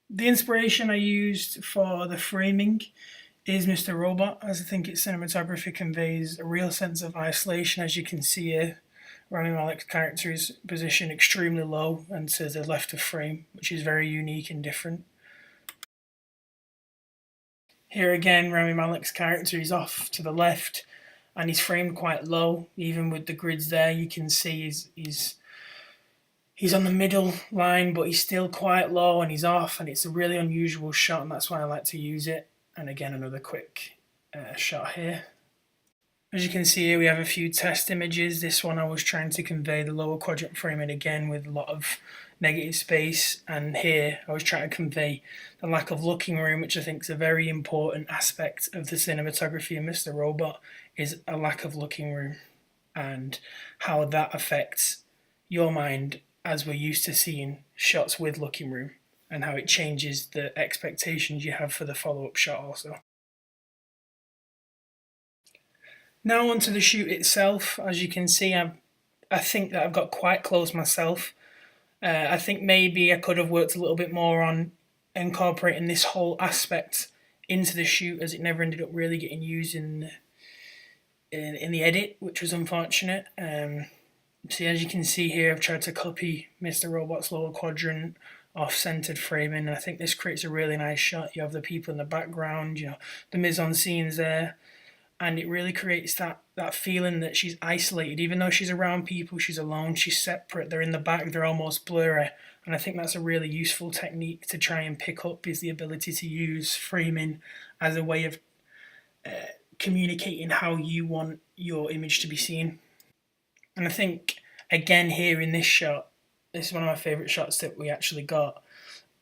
The inspiration I used for the framing is Mr. Robot, as I think its cinematography conveys a real sense of isolation. As you can see here, Rami Malek's character is positioned extremely low and to the left of frame, which is very unique and different. Here again, Rami Malek's character is off to the left and he's framed quite low. Even with the grids there, you can see he's on the middle line, but he's still quite low and he's off, and it's a really unusual shot, and that's why I like to use it. And again, another quick shot here. As you can see here, we have a few test images. This one I was trying to convey the lower quadrant framing again with a lot of negative space, and here I was trying to convey the lack of looking room, which I think is a very important aspect of the cinematography of Mr. Robot, is a lack of looking room and how that affects your mind as we're used to seeing shots with looking room, and how it changes the expectations you have for the follow-up shot also. Now onto the shoot itself. As you can see, I think that I've got quite close myself. I think maybe I could have worked a little bit more on incorporating this whole aspect into the shoot, as it never ended up really getting used in the edit, which was unfortunate. So as you can see here, I've tried to copy Mr. Robot's lower quadrant off-centered framing, and I think this creates a really nice shot. You have the people in the background, the mise-en-scenes there, and it really creates that feeling that she's isolated. Even though she's around people, she's alone, she's separate, they're in the back, they're almost blurry. And I think that's a really useful technique to try and pick up, is the ability to use framing as a way of communicating how you want your image to be seen. And I think, again, here in this shot, this is one of my favourite shots that we actually got.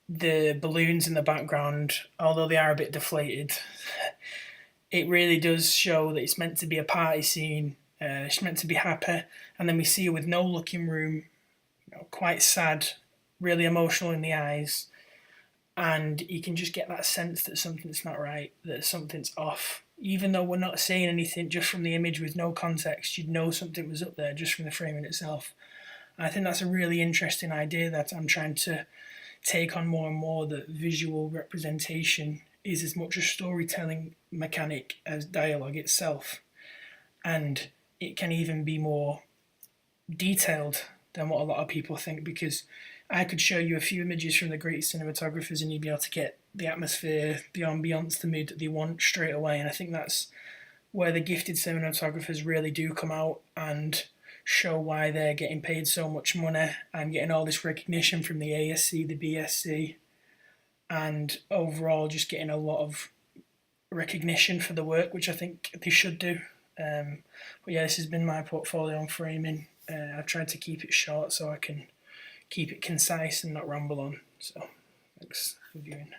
The balloons in the background, although they are a bit deflated, it really does show that it's meant to be a party scene. It's meant to be happy, and then we see her with no looking room, quite sad, really emotional in the eyes, and you can just get that sense that something's not right, that something's off. Even though we're not saying anything, just from the image with no context, you'd know something was up there just from the framing itself. I think that's a really interesting idea that I'm trying to take on more and more, that visual representation is as much a storytelling mechanic as dialogue itself, and it can even be more detailed than what a lot of people think, because I could show you a few images from the great cinematographers and you'd be able to get the atmosphere, the ambience, the mood that they want straight away. And I think that's where the gifted cinematographers really do come out and show why they're getting paid so much money and getting all this recognition from the ASC, the BSC, and overall just getting a lot of recognition for the work, which I think they should do. But yeah, this has been my portfolio on framing. I've tried to keep it short so I can keep it concise and not ramble on. So thanks for viewing.